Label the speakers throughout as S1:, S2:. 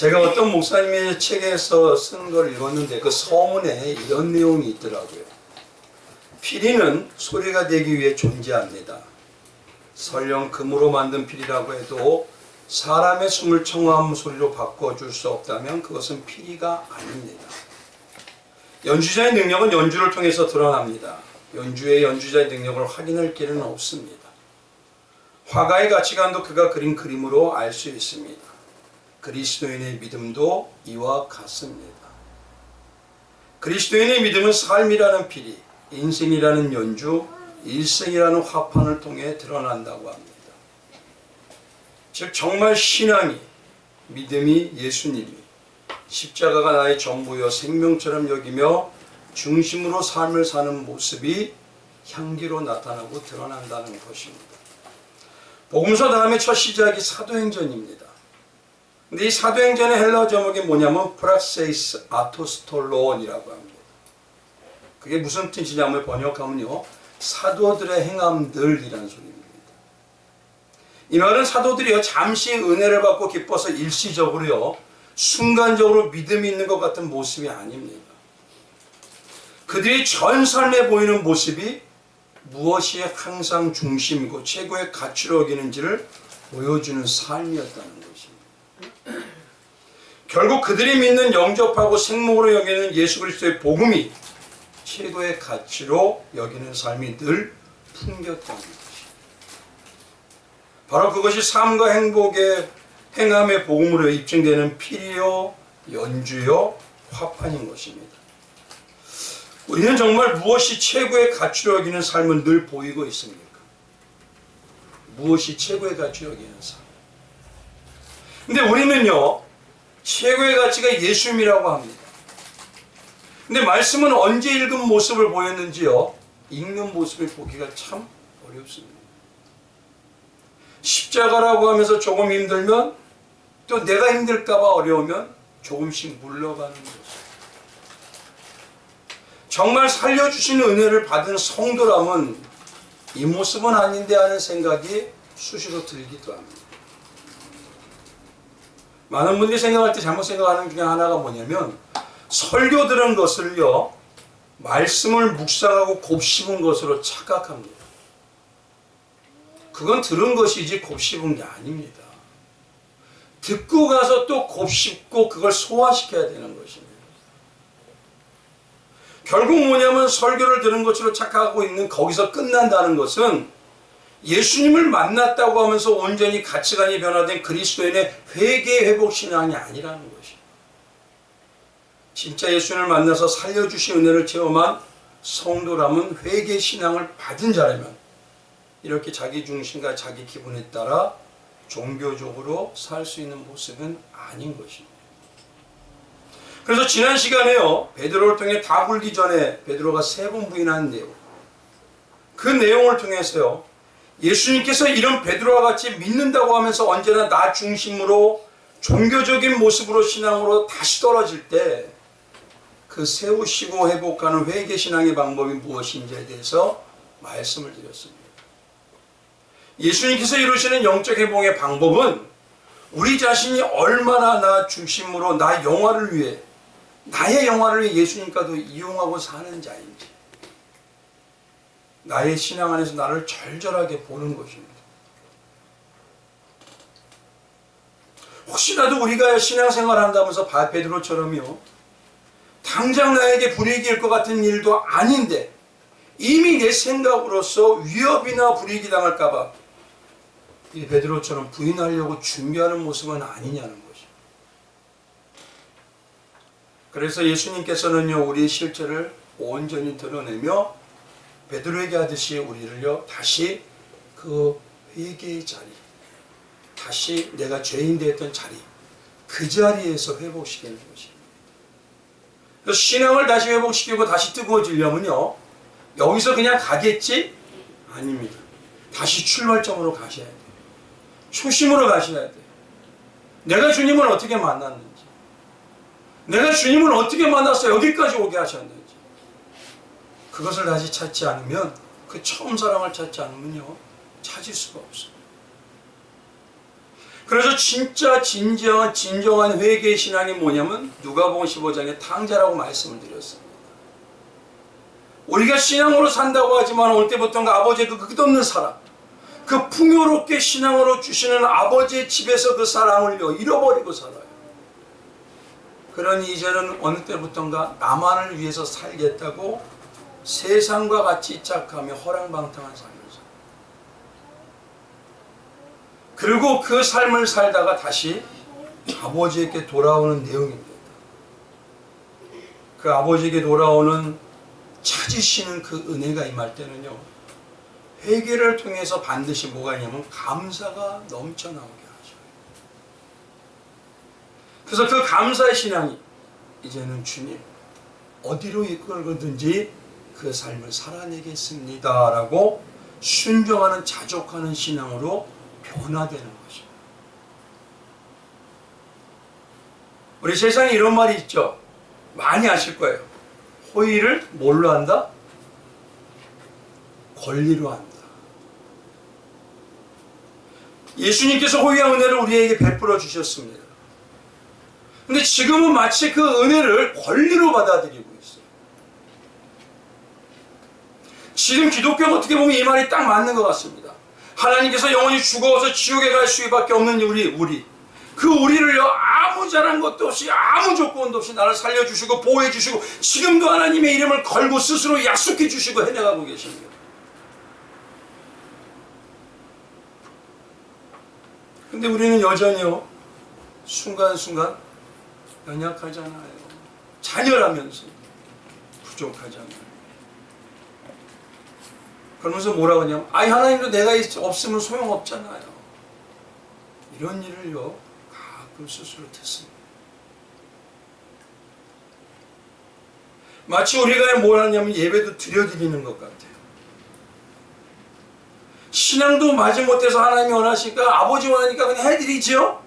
S1: 제가 어떤 목사님의 책에서 쓴 걸 읽었는데 그 서문에 이런 내용이 있더라고요. 피리는 소리가 되기 위해 존재합니다. 설령 금으로 만든 피리라고 해도 사람의 숨을 청호함 소리로 바꿔줄 수 없다면 그것은 피리가 아닙니다. 연주자의 능력은 연주를 통해서 드러납니다. 연주의 연주자의 능력을 확인할 길은 없습니다. 화가의 가치관도 그가 그린 그림으로 알 수 있습니다. 그리스도인의 믿음도 이와 같습니다. 그리스도인의 믿음은 삶이라는 피리, 인생이라는 연주, 일생이라는 화판을 통해 드러난다고 합니다. 즉 정말 신앙이, 믿음이, 예수님이 십자가가 나의 전부여 생명처럼 여기며 중심으로 삶을 사는 모습이 향기로 나타나고 드러난다는 것입니다. 복음서 다음에 첫 시작이 사도행전입니다. 근데 이 사도행전의 헬라어 제목이 뭐냐면 프락세이스 아토스톨론이라고 합니다. 그게 무슨 뜻이냐면 번역하면요, 사도들의 행함들이라는 소리입니다. 이 말은 사도들이요 잠시 은혜를 받고 기뻐서 일시적으로요 순간적으로 믿음이 있는 것 같은 모습이 아닙니다. 그들이 전 삶에 보이는 모습이 무엇이 항상 중심이고 최고의 가치로 여기는지를 보여주는 삶이었다는 것입니다. 결국 그들이 믿는 영접하고 생목으로 여기는 예수 그리스도의 복음이 최고의 가치로 여기는 삶이 늘 풍겼다는 것입니다. 바로 그것이 삶과 행복의 행함의 복음으로 입증되는 피리요, 연주요, 화판인 것입니다. 우리는 정말 무엇이 최고의 가치로 여기는 삶은 늘 보이고 있습니까? 무엇이 최고의 가치로 여기는 삶? 근데 우리는요, 최고의 가치가 예수님이라고 합니다. 근데 말씀은 언제 읽은 모습을 보였는지요, 읽는 모습을 보기가 참 어렵습니다. 십자가라고 하면서 조금 힘들면 또 내가 힘들까봐 어려우면 조금씩 물러가는 것입니다. 정말 살려주시는 은혜를 받은 성도라면 이 모습은 아닌데 하는 생각이 수시로 들기도 합니다. 많은 분들이 생각할 때 잘못 생각하는 중에 하나가 뭐냐면 설교 들은 것을요 말씀을 묵상하고 곱씹은 것으로 착각합니다. 그건 들은 것이지 곱씹은 게 아닙니다. 듣고 가서 또 곱씹고 그걸 소화시켜야 되는 것입니다. 결국 뭐냐면 설교를 들은 것으로 착각하고 있는 거기서 끝난다는 것은 예수님을 만났다고 하면서 온전히 가치관이 변화된 그리스도인의 회개 회복 신앙이 아니라는 것입니다. 진짜 예수님을 만나서 살려주신 은혜를 체험한 성도라면 회개 신앙을 받은 자라면 이렇게 자기 중심과 자기 기분에 따라 종교적으로 살 수 있는 모습은 아닌 것입니다. 그래서 지난 시간에요 베드로를 통해 다 굴기 전에 베드로가 3번 부인한 내용, 그 내용을 통해서요 예수님께서 이런 베드로와 같이 믿는다고 하면서 언제나 나 중심으로 종교적인 모습으로 신앙으로 다시 떨어질 때 그 세우시고 회복하는 회개 신앙의 방법이 무엇인지에 대해서 말씀을 드렸습니다. 예수님께서 이루시는 영적 회복의 방법은 우리 자신이 얼마나 나 중심으로 나 영화를 위해, 나의 영화를 위해 예수님과도 이용하고 사는 자인지, 나의 신앙 안에서 나를 절절하게 보는 것입니다. 혹시라도 우리가 신앙생활을 한다면서 베드로처럼요 당장 나에게 불이익일 것 같은 일도 아닌데 이미 내 생각으로서 위협이나 불이익이 당할까 봐 이 베드로처럼 부인하려고 준비하는 모습은 아니냐는 것이죠. 그래서 예수님께서는요 우리의 실체를 온전히 드러내며 베드로에게 하듯이 우리를요 다시 그 회개의 자리, 다시 내가 죄인 되었던 자리, 그 자리에서 회복시키는 것입니다. 그래서 신앙을 다시 회복시키고 다시 뜨거워지려면요 여기서 그냥 가겠지? 아닙니다. 다시 출발점으로 가셔야 돼요. 초심으로 가셔야 돼요. 내가 주님을 어떻게 만났는지, 내가 주님을 어떻게 만나서 여기까지 오게 하셨는지, 그것을 다시 찾지 않으면, 그 처음 사랑을 찾지 않으면요 찾을 수가 없어요. 그래서 진짜 진정한 회개의 신앙이 뭐냐면 누가복음 15장의 탕자라고 말씀을 드렸습니다. 우리가 신앙으로 산다고 하지만 올 때부터인가 아버지의 그 끝없는 사랑, 그 풍요롭게 신앙으로 주시는 아버지의 집에서 그 사랑을 잃어버리고 살아요. 그러니 이제는 어느 때부터인가 나만을 위해서 살겠다고 세상과 같이 짝하며 허랑방탕한 삶을 살아요. 그리고 그 삶을 살다가 다시 아버지에게 돌아오는 내용입니다. 그 아버지에게 돌아오는 찾으시는 그 은혜가 임할 때는요, 회개를 통해서 반드시 뭐가 있냐면 감사가 넘쳐나오게 하죠. 그래서 그 감사의 신앙이 이제는 주님 어디로 이끌거든지 그 삶을 살아내겠습니다 라고 순종하는 자족하는 신앙으로 변화되는 것이죠. 우리 세상에 이런 말이 있죠. 많이 아실 거예요. 호의를 뭘로 한다? 권리로 한다. 예수님께서 호의와 은혜를 우리에게 베풀어 주셨습니다. 근데 지금은 마치 그 은혜를 권리로 받아들이고 있어요. 지금 기독교는 어떻게 보면 이 말이 딱 맞는 것 같습니다. 하나님께서 영원히 죽어서 지옥에 갈 수밖에 없는 우리 그 우리를요 아무 잘한 것도 없이 아무 조건도 없이 나를 살려주시고 보호해주시고 지금도 하나님의 이름을 걸고 스스로 약속해주시고 해내가고 계십니다. 근데 우리는 여전히요 순간순간 연약하잖아요. 잔열하면서 부족하잖아요. 그러면서 뭐라고 하냐면 하나님도 내가 없으면 소용없잖아요. 이런 일을요 가끔 스스로 듣습니다. 마치 우리가 뭘 하냐면 예배도 드려드리는 것 같아요. 신앙도 마지못해서 하나님이 원하시니까 아버지 원하니까 그냥 해드리죠.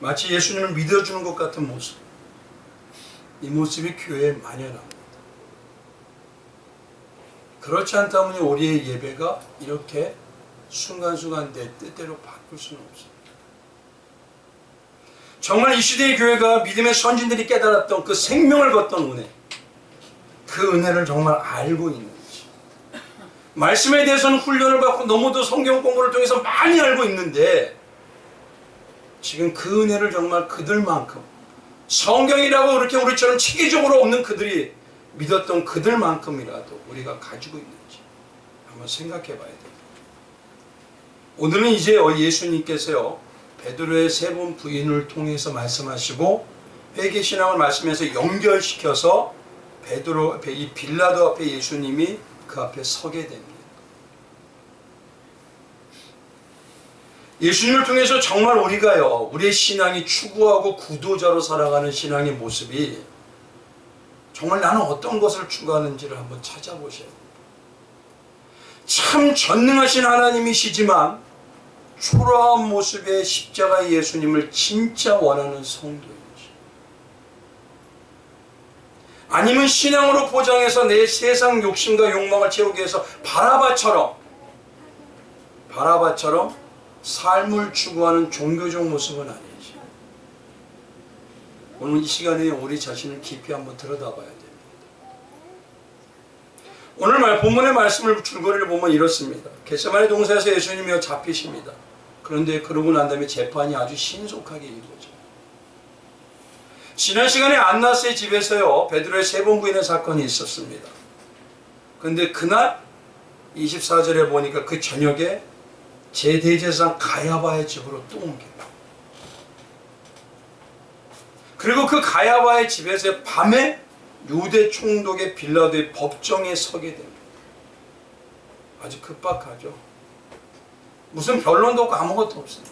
S1: 마치 예수님을 믿어주는 것 같은 모습. 이 모습이 교회에 만연합니다. 그렇지 않다면 우리의 예배가 이렇게 순간순간 내 뜻대로 바꿀 수는 없습니다. 정말 이 시대의 교회가 믿음의 선진들이 깨달았던 그 생명을 걷던 은혜, 그 은혜를 정말 알고 있는지, 말씀에 대해서는 훈련을 받고 너무도 성경 공부를 통해서 많이 알고 있는데 지금 그 은혜를 정말 그들만큼 성경이라고 그렇게 우리처럼 체계적으로 없는 그들이 믿었던 그들만큼이라도 우리가 가지고 있는지 한번 생각해 봐야 됩니다. 오늘은 이제 예수님께서요 베드로의 세 번 부인을 통해서 말씀하시고 회개신앙을 말씀해서 연결시켜서 베드로 앞에 이 빌라도 앞에 예수님이 그 앞에 서게 됩니다. 예수님을 통해서 정말 우리가요 우리의 신앙이 추구하고 구도자로 살아가는 신앙의 모습이 정말 나는 어떤 것을 추구하는지를 한번 찾아보셔야 됩니다. 참 전능하신 하나님이시지만 초라한 모습의 십자가의 예수님을 진짜 원하는 성도인지, 아니면 신앙으로 포장해서 내 세상 욕심과 욕망을 채우기 위해서 바라바처럼 삶을 추구하는 종교적 모습은 아니지. 오늘 이 시간에 우리 자신을 깊이 한번 들여다봐야 됩니다. 오늘 본문의 말씀을 줄거리를 보면 이렇습니다. 겟세마네 동산에서 예수님이 잡히십니다. 그런데 그러고 난 다음에 재판이 아주 신속하게 이루어져요. 지난 시간에 안나스의 집에서요 베드로의 세 번 부인의 사건이 있었습니다. 그런데 그날 24절에 보니까 그 저녁에 제대제사장 가야바의 집으로 또 옮겨요. 그리고 그 가야바의 집에서 밤에 유대 총독의 빌라도의 법정에 서게 됩니다. 아주 급박하죠. 무슨 변론도 없고 아무것도 없어요.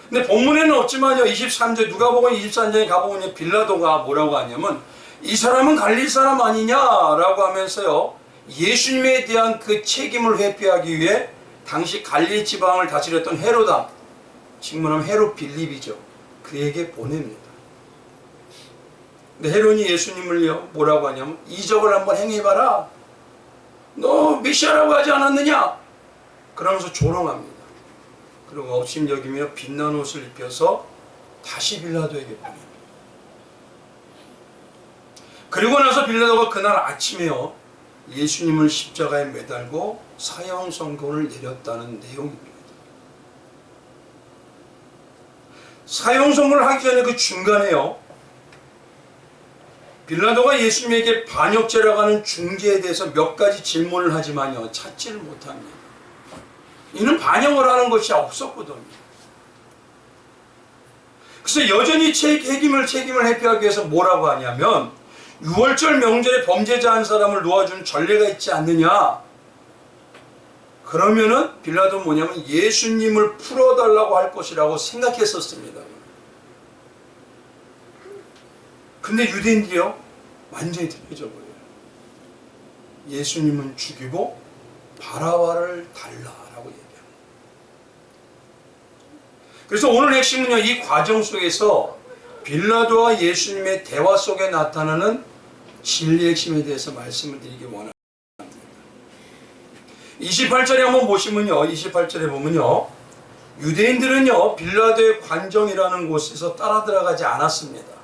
S1: 근데 본문에는 없지만요 23절 누가복음 23장에 가보면 빌라도가 뭐라고 하냐면 이 사람은 갈릴 사람 아니냐라고 하면서요 예수님에 대한 그 책임을 회피하기 위해 당시 갈릴 지방을 다스렸던 헤로당, 직문하면 헤롯 빌립이죠. 그에게 보냅니다. 근데 헤롯이 예수님을요 뭐라고 하냐면 이적을 한번 행해봐라. 너 메시아라고 하지 않았느냐? 그러면서 조롱합니다. 그리고 업심여기며 빛난 옷을 입혀서 다시 빌라도에게 보냅니다. 그리고 나서 빌라도가 그날 아침에요, 예수님을 십자가에 매달고 사형 선고를 내렸다는 내용입니다. 사형 선고를 하기 전에 그 중간에요, 빌라도가 예수님에게 반역죄라고 하는 중죄에 대해서 몇 가지 질문을 하지만요, 찾지를 못합니다. 이는 반역을 하는 것이 없었거든요. 그래서 여전히 책임을 회피하기 위해서 뭐라고 하냐면, 6월절 명절에 범죄자 한 사람을 놓아주는 전례가 있지 않느냐? 그러면은 빌라도는 뭐냐면 예수님을 풀어달라고 할 것이라고 생각했었습니다. 근데 유대인들이요, 완전히 틀려져 버려요. 예수님은 죽이고 바라바를 달라라고 얘기합니다. 그래서 오늘 핵심은요, 이 과정 속에서 빌라도와 예수님의 대화 속에 나타나는 진리의 핵심에 대해서 말씀을 드리기 원합니다. 28절에 한번 보시면요, 28절에 보면요, 유대인들은요 빌라도의 관정이라는 곳에서 따라 들어가지 않았습니다.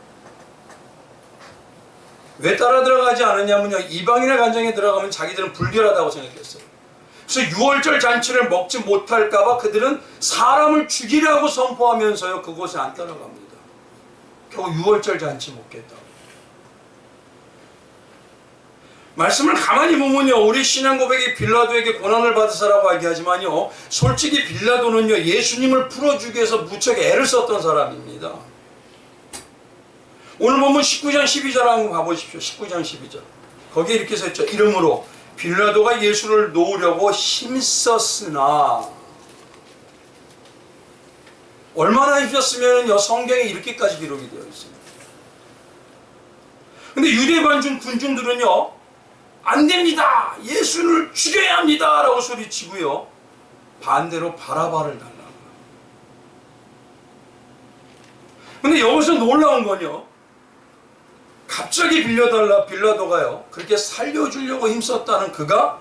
S1: 왜 따라 들어가지 않았냐면요, 이방인의 관정에 들어가면 자기들은 불결하다고 생각했어요. 그래서 6월절 잔치를 먹지 못할까봐 그들은 사람을 죽이라고 선포하면서요 그곳에 안 따라갑니다. 겨우 6월절 잔치 먹겠다고. 말씀을 가만히 보면요, 우리 신앙 고백이 빌라도에게 고난을 받으사라고 얘기하지만요, 솔직히 빌라도는요 예수님을 풀어주기 위해서 무척 애를 썼던 사람입니다. 오늘 보면 19장 12절 한번 가보십시오. 19장 12절 거기에 이렇게 써있죠. 이러므로 빌라도가 예수를 놓으려고 힘썼으나, 얼마나 힘썼으면요 성경에 이렇게까지 기록이 되어 있습니다. 근데 유대 군중들은요 안 됩니다, 예수를 죽여야 합니다 라고 소리치고요, 반대로 바라바를 달라고. 근데 여기서 놀라운 건요, 갑자기 빌라도가요 그렇게 살려주려고 힘썼다는 그가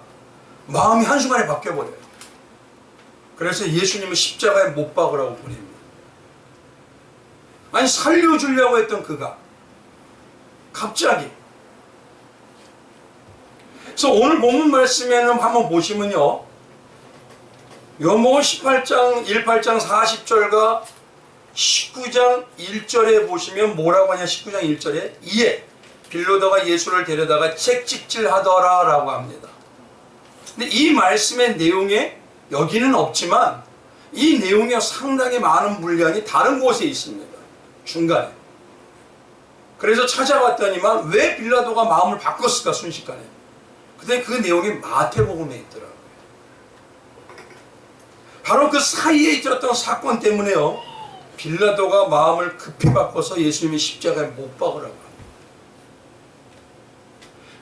S1: 마음이 한순간에 바뀌어버려요. 그래서 예수님을 십자가에 못 박으라고 보냅니다. 아니, 살려주려고 했던 그가 갑자기. 그래서 오늘 본문 말씀에는 한번 보시면요, 요한복음 18장 40절과 19장 1절에 보시면 뭐라고 하냐. 19장 1절에 이에 빌라도가 예수를 데려다가 채찍질하더라 라고 합니다. 근데 이 말씀의 내용에 여기는 없지만 이 내용에 상당히 많은 분량이 다른 곳에 있습니다. 중간에. 그래서 찾아봤더니만 왜 빌라도가 마음을 바꿨을까 순식간에. 근데 그 내용이 마태복음에 있더라고요. 바로 그 사이에 있었던 사건 때문에요, 빌라도가 마음을 급히 바꿔서 예수님이 십자가에 못 박으라고 합니다.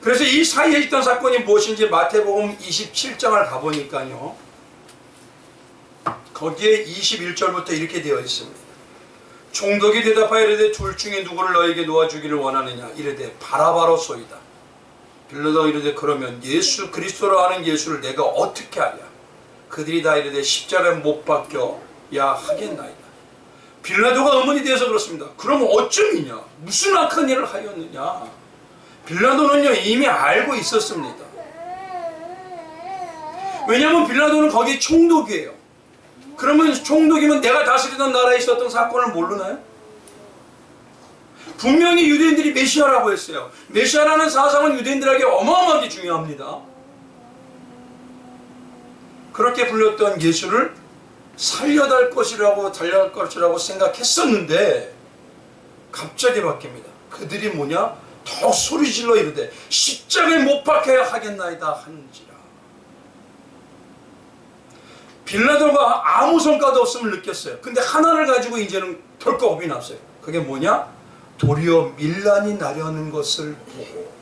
S1: 그래서 이 사이에 있던 사건이 무엇인지 마태복음 27장을 가보니까요, 거기에 21절부터 이렇게 되어 있습니다. 총독이 대답하여 이르되 둘 중에 누구를 너에게 놓아주기를 원하느냐. 이르되 바라바로소이다. 빌라도가 이르되 그러면 예수 그리스도라 하는 예수를 내가 어떻게 하랴. 그들이 다 이르되 십자가에 못 박혀야 하겠나이다. 빌라도가 의문이 되어서 그렇습니다. 그럼 어쩌이냐, 무슨 악한 일을 하였느냐. 빌라도는요 이미 알고 있었습니다. 왜냐하면 빌라도는 거기 총독이에요. 그러면 총독이면 내가 다스리던 나라에 있었던 사건을 모르나요? 분명히 유대인들이 메시아라고 했어요. 메시아라는 사상은 유대인들에게 어마어마하게 중요합니다. 그렇게 불렸던 예수를 살려달 것이라고 생각했었는데 갑자기 바뀝니다. 그들이 뭐냐? 더 소리질러 이르되 십자가에 못 박혀야 하겠나이다 하는지라. 빌라도가 아무 성과도 없음을 느꼈어요. 근데 하나를 가지고 이제는 덜컥 겁이 났어요. 그게 뭐냐? 도리어 밀란이 나려는 것을 보고,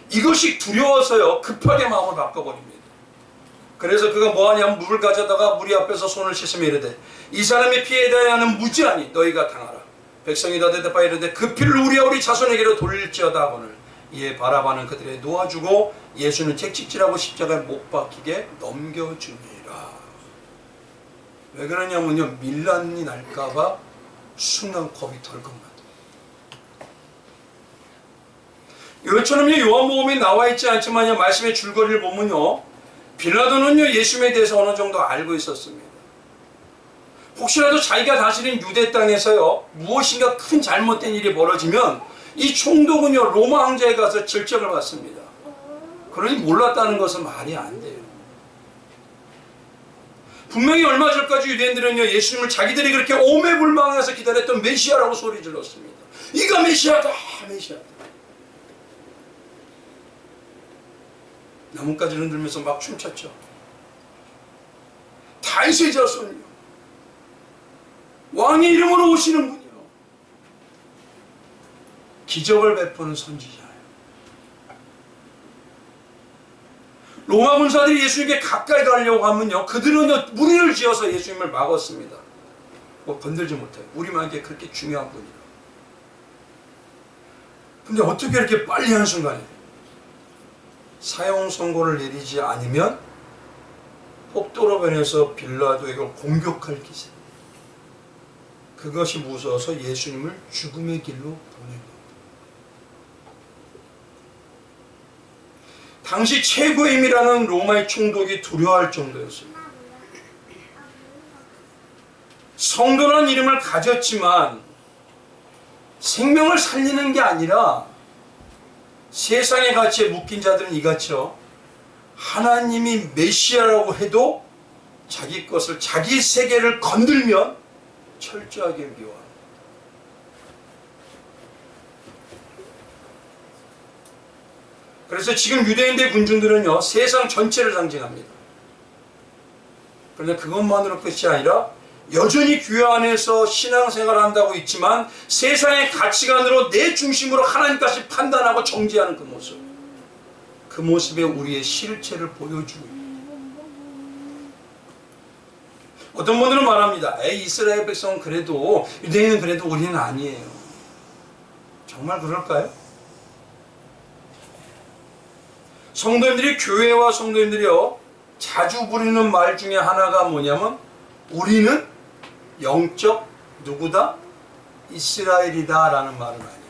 S1: 이것이 두려워서요 급하게 마음을 바꿔버립니다. 그래서 그가 뭐하냐면 물을 가져다가 무리 앞에서 손을 씻으며 이르되 이 사람의 피에 대하여는 무지하니 너희가 당하라. 백성이 다 대답하여 이르되 그 피를 우리와 우리 자손에게로 돌릴지어다 하거늘 이에 바라바는 그들에 놓아주고 예수는 채찍질하고 십자가에 못 박히게 넘겨주니라. 왜 그러냐면요, 밀란이 날까봐 순간 겁이 덜컥 나다. 이것처럼요, 요한복음에 나와 있지 않지만요, 말씀의 줄거리를 보면요, 빌라도는요 예수님에 대해서 어느 정도 알고 있었습니다. 혹시라도 자기가 다스린 유대 땅에서요 무엇인가 큰 잘못된 일이 벌어지면 이 총독은요 로마 황제에 가서 질책을 받습니다. 그러니 몰랐다는 것은 말이 안 돼요. 분명히 얼마 전까지 유대인들은요 예수님을 자기들이 그렇게 오매불망해서 기다렸던 메시아라고 소리 질렀습니다. 이가 메시아다, 메시아다. 나뭇가지를 흔들면서 막 춤췄죠. 다윗의 자손이요, 왕의 이름으로 오시는 분이요, 기적을 베푸는 선지자예요. 로마 군사들이 예수님께 가까이 가려고 하면요 그들은요 무리를 지어서 예수님을 막았습니다. 뭐 건들지 못해요. 우리만께 그렇게 중요한 분이요. 근데 어떻게 이렇게 빨리 한 순간에 사형 선고를 내리지 않으면 폭도로 변해서 빌라도에게 공격할 기세, 그것이 무서워서 예수님을 죽음의 길로 보낸 겁니다. 당시 최고의 힘이라는 로마의 총독이 두려워할 정도였습니다. 성도라는 이름을 가졌지만 생명을 살리는 게 아니라 세상의 가치에 묶인 자들은 이같이요, 하나님이 메시아라고 해도 자기 것을, 자기 세계를 건들면 철저하게 미워합니다. 그래서 지금 유대인들 군중들은요 세상 전체를 상징합니다. 그런데 그것만으로 끝이 아니라 여전히 교회 안에서 신앙생활을 한다고 있지만 세상의 가치관으로 내 중심으로 하나님까지 판단하고 정죄하는 그 모습, 그 모습에 우리의 실체를 보여주고 있습니다. 어떤 분들은 말합니다. 에이, 이스라엘 백성은 그래도, 유대인은 그래도 우리는 아니에요. 정말 그럴까요? 성도님들이, 교회와 성도님들이요 자주 부르는 말 중에 하나가 뭐냐면 우리는 영적 누구다? 이스라엘이다 라는 말은 아니에요.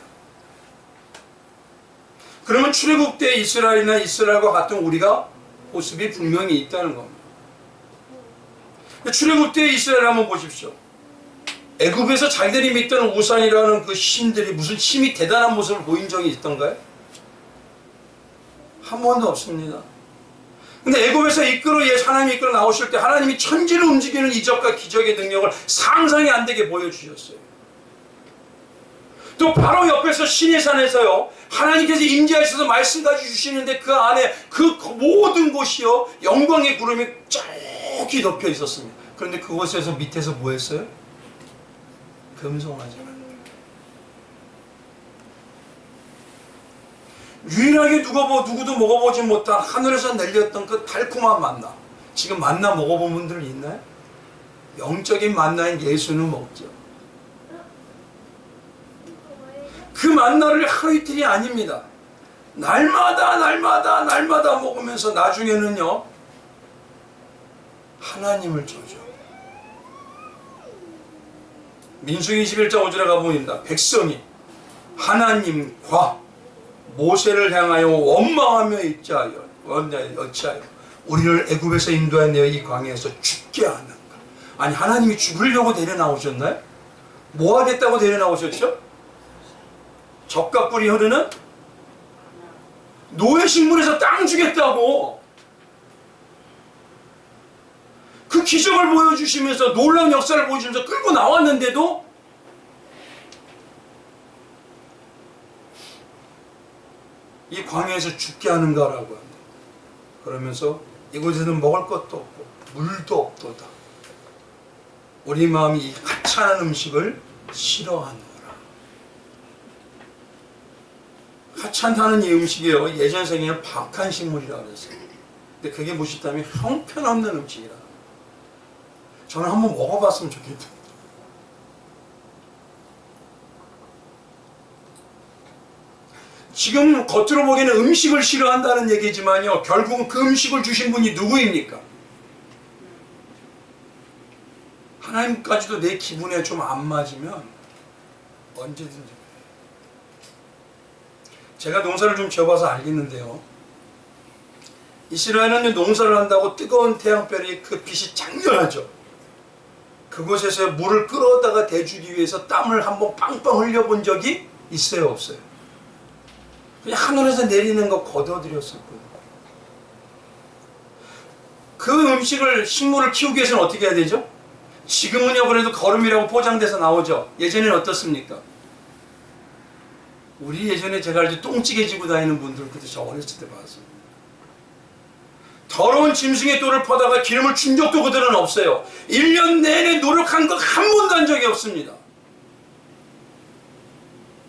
S1: 그러면 출애굽 때 이스라엘이나 이스라엘과 같은 우리가 모습이 분명히 있다는 겁니다. 출애굽 때 이스라엘 한번 보십시오. 애굽에서 자기들이 믿던 우산이라는 그 신들이 무슨 힘이 대단한 모습을 보인 적이 있던가요? 한 번도 없습니다. 근데 애굽에서 하나님이 이끌어 나오실 때 하나님이 천지를 움직이는 이적과 기적의 능력을 상상이 안 되게 보여주셨어요. 또 바로 옆에서 시내산에서요 하나님께서 임재하셔서 말씀까지 주시는데 그 안에 그 모든 곳이요 영광의 구름이 쫙히 덮여 있었습니다. 그런데 그곳에서 밑에서 뭐 했어요? 금송아지. 유일하게 누구도 먹어보지 못한 하늘에서 내렸던 그 달콤한 만나, 지금 만나 먹어본 분들 있나요? 영적인 만나인 예수는 먹죠. 그 만나를 하루 이틀이 아닙니다. 날마다 먹으면서 나중에는요 하나님을 조죠. 민수기 21장 5절에 가보니까 백성이 하나님과 모세를 향하여 원망하며 어찌하여 우리를 애굽에서 인도하여 이 광야에서 죽게 하는가. 아니, 하나님이 죽으려고 데려나오셨나요? 뭐 하겠다고 데려나오셨죠? 젖과 꿀이 흐르는 노예식물에서 땅 주겠다고 그 기적을 보여주시면서 놀라운 역사를 보여주면서 끌고 나왔는데도 이 광야에서 죽게 하는가라고 합니다. 그러면서 이곳에는 먹을 것도 없고 물도 없도다. 우리 마음이 이 하찮은 음식을 싫어하노라. 하찮다는 이 음식이요 예전 세계에는 박한식물이라고 그랬어요. 근데 그게 무엇이다면 형편없는 음식이라. 저는 한번 먹어봤으면 좋겠다. 지금 겉으로 보기에는 음식을 싫어한다는 얘기지만요, 결국은 그 음식을 주신 분이 누구입니까? 하나님까지도 내 기분에 좀 안 맞으면 언제든지. 제가 농사를 좀 지어봐서 알겠는데요, 이스라엘은 농사를 한다고 뜨거운 태양별이 그 빛이 장렬하죠. 그곳에서 물을 끌어다가 대주기 위해서 땀을 한번 빵빵 흘려본 적이 있어요, 없어요? 그냥 하늘에서 내리는 거 걷어들였을 뿐. 그 음식을, 식물을 키우기 위해서는 어떻게 해야 되죠? 지금은요, 그래도 거름이라고 포장돼서 나오죠. 예전에는 어떻습니까? 우리 예전에 제가 알지 똥찌개 지고 다니는 분들, 그때 저 어렸을 때 봤어요. 더러운 짐승의 똥을 퍼다가 기름을 준 적도 그들은 없어요. 1년 내내 노력한 거 한 번도 한 적이 없습니다.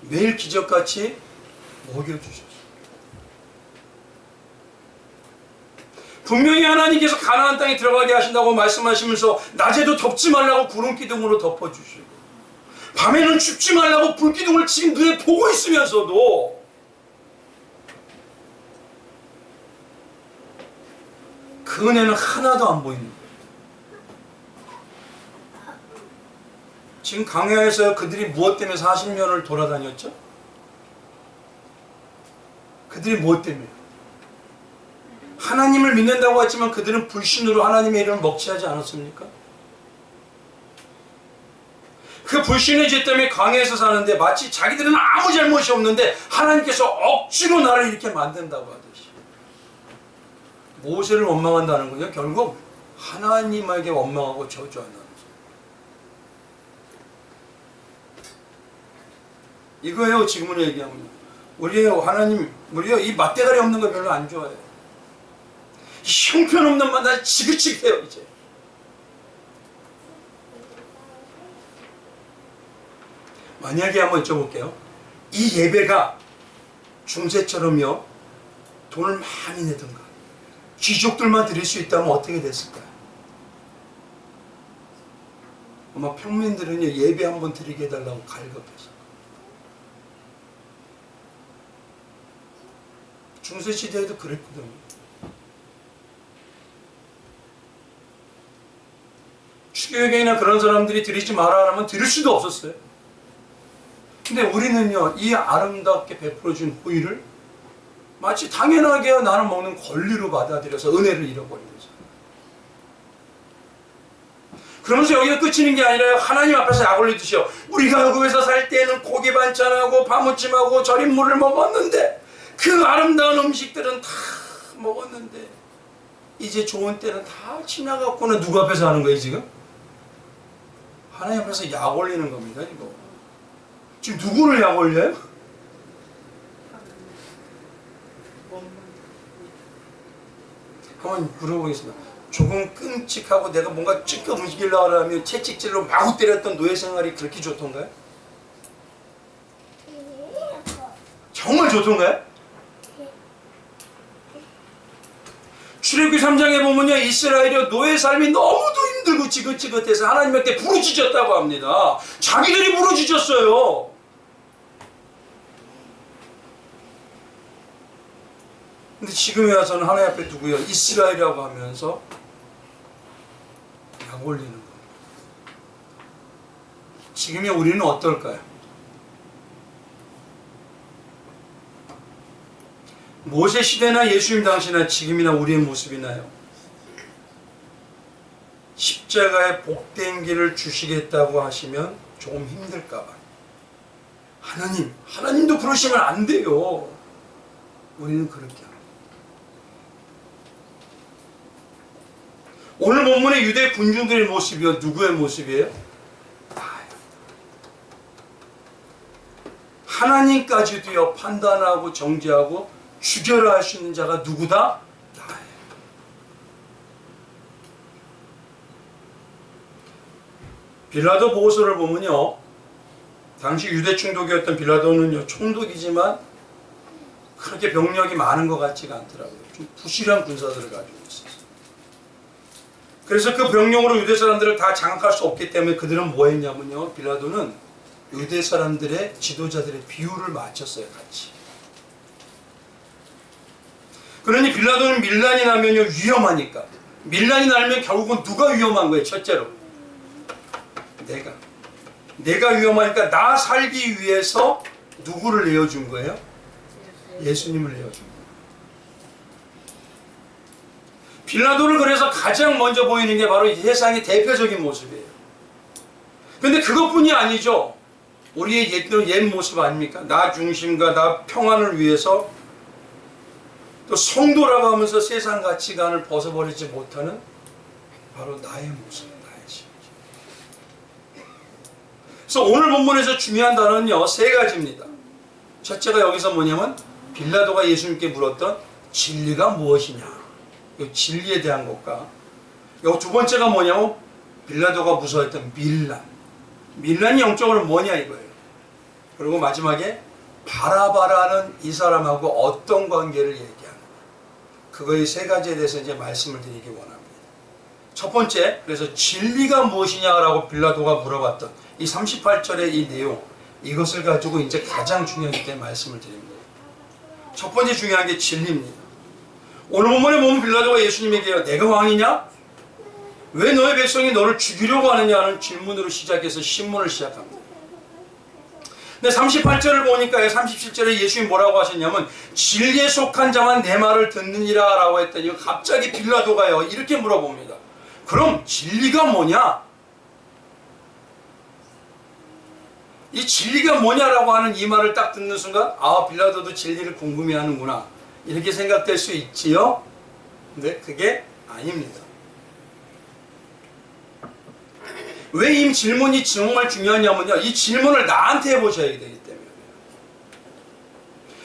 S1: 매일 기적같이 먹여주셨어요. 분명히 하나님께서 가나안 땅에 들어가게 하신다고 말씀하시면서 낮에도 덥지 말라고 구름 기둥으로 덮어주시고, 밤에는 춥지 말라고 불기둥을 지금 눈에 보고 있으면서도 그 은혜는 하나도 안 보이는 거예요. 지금 강야에서 그들이 무엇 때문에 40년을 돌아다녔죠? 그들이 무엇 때문에? 하나님을 믿는다고 했지만 그들은 불신으로 하나님의 이름을 먹칠하지 않았습니까? 그 불신의 죄 때문에 광야에서 사는데 마치 자기들은 아무 잘못이 없는데 하나님께서 억지로 나를 이렇게 만든다고 하듯이, 모세를 원망한다는 거죠. 결국 하나님에게 원망하고 저주한다는 거죠. 이거예요. 지금으로 얘기하면 우리의 하나님, 우리가 이 맛대가리 없는 거 별로 안 좋아해요. 형편없는 만 나 지긋지긋해요. 이제 만약에 한번 여쭤볼게요. 이 예배가 중세처럼요 돈을 많이 내든가 귀족들만 드릴 수 있다면 어떻게 됐을까요? 아마 평민들은요 예배 한번 드리게 해달라고 갈급해서. 중세시대에도 그랬거든요. 추교회경이나 그런 사람들이 드리지 마라 하면 드릴 수도 없었어요. 근데 우리는요 이 아름답게 베풀어준 후일을 마치 당연하게 나는 먹는 권리로 받아들여서 은혜를 잃어버리는 거죠. 그러면서 여기서 끝이는 게 아니라 하나님 앞에서 약 올리듯이요, 우리가 흑에서 살 때는 고기 반찬하고 파무침하고 절인 물을 먹었는데, 그 아름다운 음식들은 다 먹었는데 이제 좋은 때는 다 지나갔구나. 누구 앞에서 하는 거예요 지금? 하나님 앞에서 약 올리는 겁니다. 이거 지금 누구를 약 올려요? 한번 물어보겠습니다. 조금 끔찍하고 내가 뭔가 ጭ끔 움직이려고 하면 채찍질로 마구 때렸던 노예 생활이 그렇게 좋던가요? 정말 좋던가요? 출애굽기 3장에 보면요, 이스라엘이 노예 삶이 너무도 힘들고 지긋지긋해서 하나님한테 부르짖었다고 합니다. 자기들이 부르짖었어요. 근데 지금에 와서는 하나님 앞에 두고요, 이스라엘이라고 하면서 약 올리는 겁니다. 지금의 우리는 어떨까요? 모세 시대나 예수님 당시나 지금이나 우리의 모습이나요? 십자가의 복된 길을 주시겠다고 하시면 조금 힘들까봐. 하나님도 그러시면 안 돼요. 우리는 그렇게 합니다. 오늘 본문의 유대 군중들의 모습이요, 누구의 모습이에요? 하나님까지도요 판단하고 정죄하고 죽여라 할 수 있는 자가 누구다? 나예요. 빌라도 보고서를 보면요, 당시 유대 총독이었던 빌라도는요 총독이지만 그렇게 병력이 많은 것 같지가 않더라고요. 좀 부실한 군사들을 가지고 있어요. 그래서 그 병력으로 유대 사람들을 다 장악할 수 없기 때문에 그들은 뭐 했냐면요, 빌라도는 유대 사람들의 지도자들의 비율을 맞췄어요. 같이 그러니 빌라도는 밀란이 나면요 위험하니까. 밀란이 나면 결국은 누가 위험한 거예요? 첫째로 내가 위험하니까 나 살기 위해서 누구를 내어준 거예요? 예수님을 내어준 거예요. 빌라도를 그래서 가장 먼저 보이는 게 바로 이 세상의 대표적인 모습이에요. 근데 그것뿐이 아니죠. 우리의 옛 모습 아닙니까? 나 중심과 나 평안을 위해서 또 성도라고 하면서 세상 가치관을 벗어버리지 못하는 바로 나의 모습, 나의 심정. 그래서 오늘 본문에서 중요한 단어는요, 세 가지입니다. 첫째가 여기서 뭐냐면 빌라도가 예수님께 물었던 진리가 무엇이냐. 이 진리에 대한 것과 이 두 번째가 뭐냐면 빌라도가 무서워했던 밀란. 밀란이 영적으로 뭐냐 이거예요. 그리고 마지막에 바라바라는 이 사람하고 어떤 관계를 얘기하는 그거의 세 가지에 대해서 이제 말씀을 드리기 원합니다. 첫 번째, 그래서 진리가 무엇이냐라고 빌라도가 물어봤던 이 38절의 이 내용, 이것을 가지고 이제 가장 중요하기 때문에 말씀을 드립니다. 첫 번째 중요한 게 진리입니다. 오늘 본문에 보면 빌라도가 예수님에게 내가 왕이냐? 왜 너의 백성이 너를 죽이려고 하느냐는 질문으로 시작해서 신문을 시작합니다. 근데 38절을 보니까 37절에 예수님이 뭐라고 하셨냐면 진리에 속한 자만 내 말을 듣느니라 라고 했더니 갑자기 빌라도가요 이렇게 물어봅니다. 그럼 진리가 뭐냐? 이 진리가 뭐냐라고 하는 이 말을 딱 듣는 순간 아 빌라도도 진리를 궁금해하는구나 이렇게 생각될 수 있지요. 근데 그게 아닙니다. 왜 이 질문이 정말 중요하냐면요. 이 질문을 나한테 해보셔야 되기 때문에.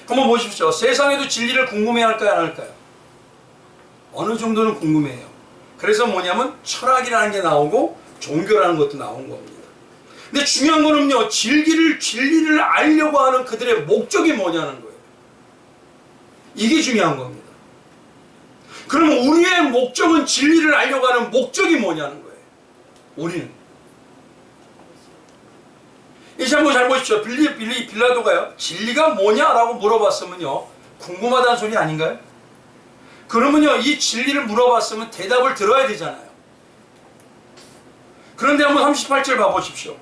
S1: 한번 보십시오. 세상에도 진리를 궁금해할까요? 안 할까요? 어느 정도는 궁금해해요. 그래서 뭐냐면 철학이라는 게 나오고 종교라는 것도 나온 겁니다. 근데 중요한 거는요. 진리를 알려고 하는 그들의 목적이 뭐냐는 거예요. 이게 중요한 겁니다. 그럼 우리의 목적은 진리를 알려고 하는 목적이 뭐냐는 거예요. 우리는. 이제 한번 잘 보십시오. 빌라도가요. 진리가 뭐냐라고 물어봤으면요. 궁금하다는 소리 아닌가요? 그러면요. 이 진리를 물어봤으면 대답을 들어야 되잖아요. 그런데 한번 38절 봐보십시오.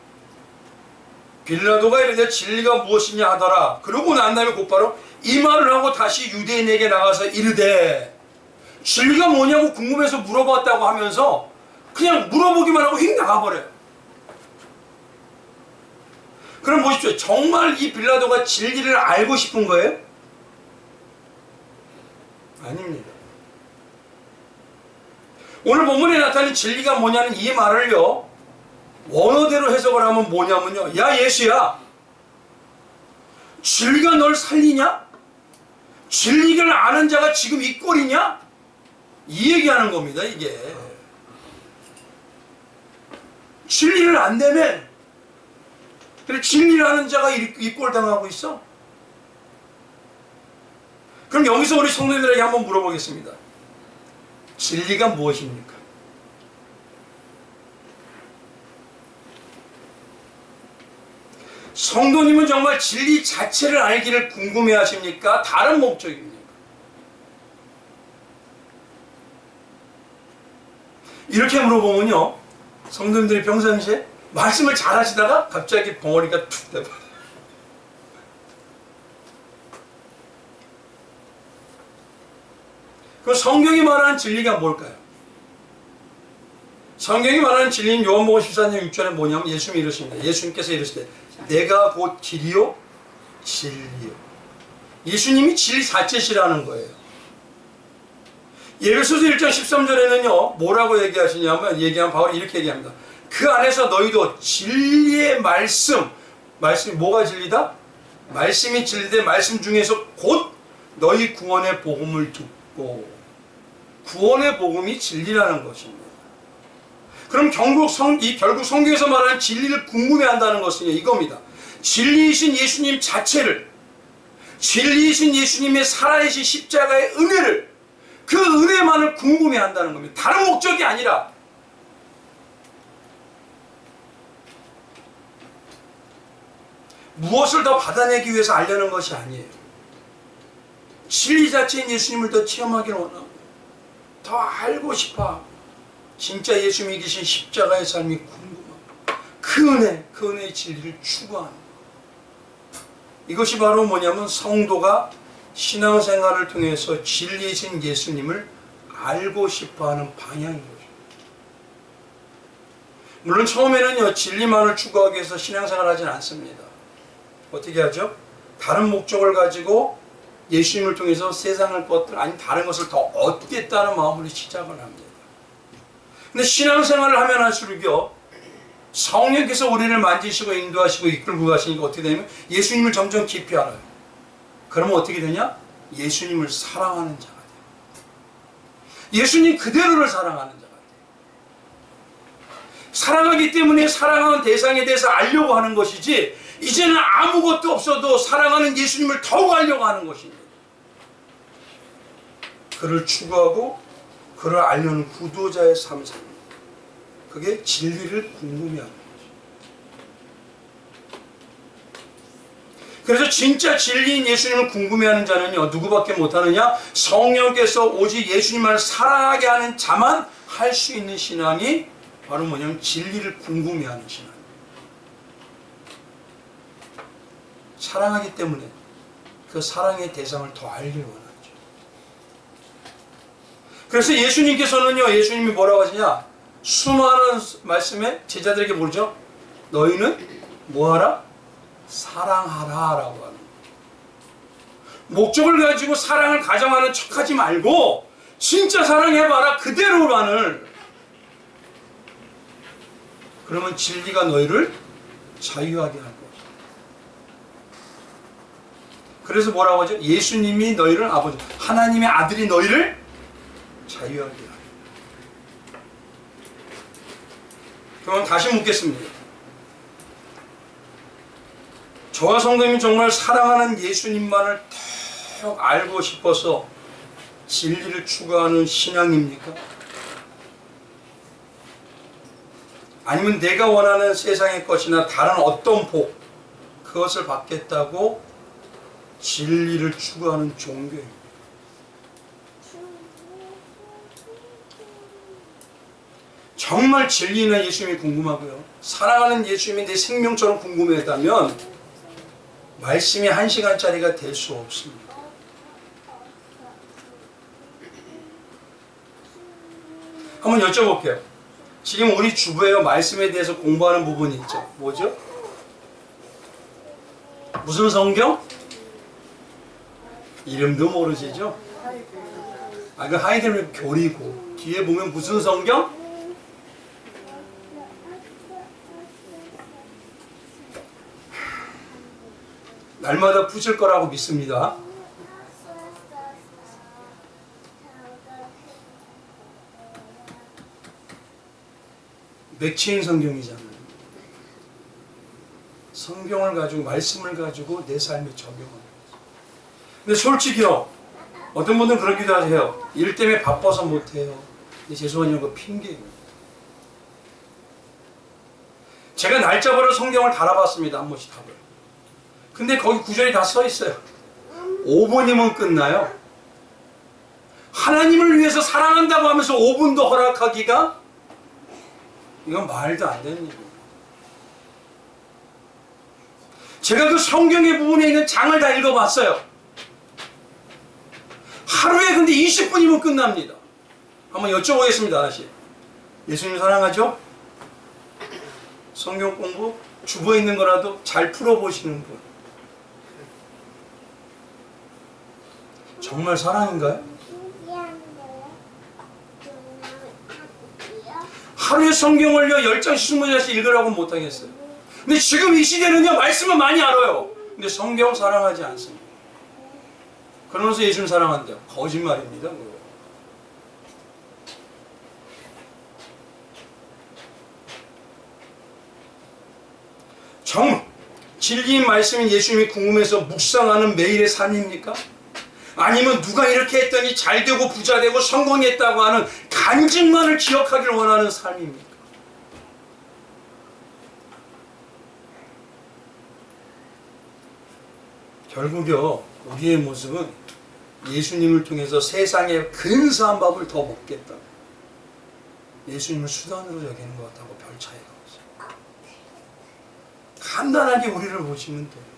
S1: 빌라도가 이르되 진리가 무엇이냐 하더라. 그러고 난 다음에 곧바로 이 말을 하고 다시 유대인에게 나가서 이르되 진리가 뭐냐고 궁금해서 물어봤다고 하면서 그냥 물어보기만 하고 휙 나가버려요. 그럼 보십시오. 정말 이 빌라도가 진리를 알고 싶은 거예요? 아닙니다. 오늘 본문에 나타난 진리가 뭐냐는 이 말을요. 원어대로 해석을 하면 뭐냐면요. 야 예수야. 진리가 널 살리냐? 진리를 아는 자가 지금 이 꼴이냐? 이 얘기하는 겁니다. 이게. 진리를 안다며 그래 진리라는 자가 이 꼴 당하고 있어? 그럼 여기서 우리 성도님들에게 한번 물어보겠습니다. 진리가 무엇입니까? 성도님은 정말 진리 자체를 알기를 궁금해 하십니까? 다른 목적입니까? 이렇게 물어보면요. 성도님들이 평상시에 말씀을 잘 하시다가 갑자기 벙어리가 툭 돼버려요. 그럼 성경이 말하는 진리가 뭘까요? 성경이 말하는 진리는 요한복음 14장 6절에 뭐냐면 예수님이 이러십니다. 예수님께서 이러시되 내가 곧 길이요 진리요. 예수님이 진리 자체시라는 거예요. 예배소서 1장 13절에는요 뭐라고 얘기하시냐면 바울이 이렇게 얘기합니다. 그 안에서 너희도 진리의 말씀이 뭐가 진리다? 말씀이 진리되 말씀 중에서 곧 너희 구원의 복음을 듣고 구원의 복음이 진리라는 것입니다. 그럼 결국 성경에서 말하는 진리를 궁금해한다는 것은 이겁니다. 진리이신 예수님 자체를 진리이신 예수님의 살아계신 십자가의 은혜를 그 은혜만을 궁금해한다는 겁니다. 다른 목적이 아니라 무엇을 더 받아내기 위해서 알려는 것이 아니에요. 진리 자체인 예수님을 더 체험하기를 원하고 더 알고 싶어. 진짜 예수님이 계신 십자가의 삶이 궁금하고 그 은혜의 진리를 추구하는 것. 이것이 바로 뭐냐면 성도가 신앙생활을 통해서 진리이신 예수님을 알고 싶어하는 방향인 거죠. 물론 처음에는요 진리만을 추구하기 위해서 신앙생활을 하진 않습니다. 어떻게 하죠? 다른 목적을 가지고 예수님을 통해서 세상을 것들 아니 다른 것을 더 얻겠다는 마음으로 시작을 합니다. 근데 신앙생활을 하면 할수록요 성령께서 우리를 만지시고 인도하시고 이끌고 가시니까 어떻게 되냐면 예수님을 점점 깊이 알아요. 그러면 어떻게 되냐? 예수님을 사랑하는 자가 돼요. 예수님 그대로를 사랑하는 자가 돼요. 사랑하기 때문에 사랑하는 대상에 대해서 알려고 하는 것이지 이제는 아무것도 없어도 사랑하는 예수님을 더욱 알려고 하는 것입니다. 그를 추구하고 그를 알려는 구도자의 삶 삽니다. 그게 진리를 궁금해하는 거죠. 그래서 진짜 진리인 예수님을 궁금해하는 자는요 누구밖에 못하느냐? 성령께서 오직 예수님을 사랑하게 하는 자만 할 수 있는 신앙이 바로 뭐냐면 진리를 궁금해하는 신앙. 사랑하기 때문에 그 사랑의 대상을 더 알기를 원하죠. 그래서 예수님께서는요 예수님이 뭐라고 하시냐? 수많은 말씀에 제자들에게 뭐죠? 너희는 뭐하라? 사랑하라 라고 하는 거예요. 목적을 가지고 사랑을 가정하는 척하지 말고 진짜 사랑해봐라 그대로만을. 그러면 진리가 너희를 자유하게 할 거예요. 그래서 뭐라고 하죠? 예수님이 너희를 아버지 하나님의 아들이 너희를 자유하게 하라. 그럼 다시 묻겠습니다. 저와 성도님이 정말 사랑하는 예수님만을 더 알고 싶어서 진리를 추구하는 신앙입니까? 아니면 내가 원하는 세상의 것이나 다른 어떤 복 그것을 받겠다고 진리를 추구하는 종교입니다. 정말 진리나 예수님이 궁금하고요 사랑하는 예수님이 내 생명처럼 궁금했다면 말씀이 1시간짜리가 될 수 없습니다. 한번 여쭤볼게요. 지금 우리 주부에요 말씀에 대해서 공부하는 부분이 있죠. 뭐죠? 무슨 성경? 이름도 모르시죠? 그 하이델베르 교리고 뒤에 보면 무슨 성경? 날마다 푸실 거라고 믿습니다. 맥체인 성경이잖아요. 성경을 가지고 말씀을 가지고 내 삶에 적용하는 거죠. 근데 솔직히요 어떤 분들은 그러기도 하세요. 일 때문에 바빠서 못해요. 죄송하지만 그 핑계입니다. 제가 날짜별로 성경을 달아봤습니다. 한 번씩 답을. 근데 거기 구절이 다 써 있어요. 5분이면 끝나요. 하나님을 위해서 사랑한다고 하면서 5분도 허락하기가 이건 말도 안 되는 일이에요. 제가 그 성경의 부분에 있는 장을 다 읽어봤어요. 하루에 근데 20분이면 끝납니다. 한번 여쭤보겠습니다. 하나씩. 예수님 사랑하죠? 성경 공부 주부에 있는 거라도 잘 풀어보시는 분. 정말 사랑인가요? 하루에 성경을요 10장씩 20장씩 읽으라고 못하겠어요. 근데 지금 이 시대는요 말씀은 많이 알아요. 근데 성경 사랑하지 않습니다. 그러면서 예수님 사랑한대요. 거짓말입니다. 진리인 말씀인 예수님이 궁금해서 묵상하는 매일의 삶입니까? 아니면 누가 이렇게 했더니 잘되고 부자되고 성공했다고 하는 간증만을 기억하길 원하는 삶입니까? 결국요 우리의 모습은 예수님을 통해서 세상의 근사한 밥을 더 먹겠다. 예수님을 수단으로 여기는 것하고 별 차이가 없어요. 간단하게 우리를 보시면 돼요.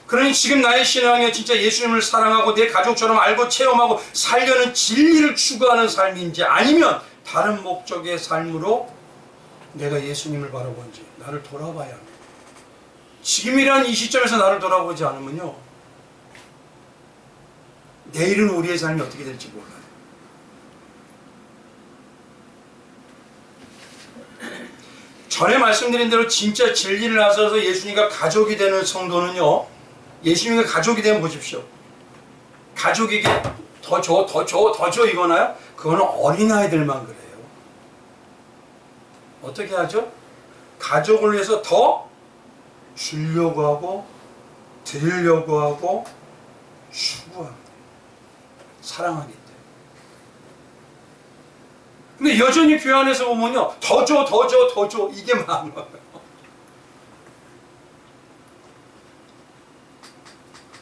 S1: 그러니 지금 나의 신앙이 진짜 예수님을 사랑하고 내 가족처럼 알고 체험하고 살려는 진리를 추구하는 삶인지, 아니면 다른 목적의 삶으로 내가 예수님을 바라보는지 나를 돌아봐야 합니다. 지금이란 이 시점에서 나를 돌아보지 않으면요, 내일은 우리의 삶이 어떻게 될지 몰라요. 전에 말씀드린 대로 진짜 진리를 나서서 예수님과 가족이 되는 성도는요, 예수님과 가족이 되면 보십시오. 가족에게 더 줘 이거나요? 그거는 어린아이들만 그래요. 어떻게 하죠? 가족을 위해서 더 주려고 하고 드리려고 하고 추구합니다. 사랑하기 때문에. 근데 여전히 교회 안에서 보면요, 더 줘 이게 많아요.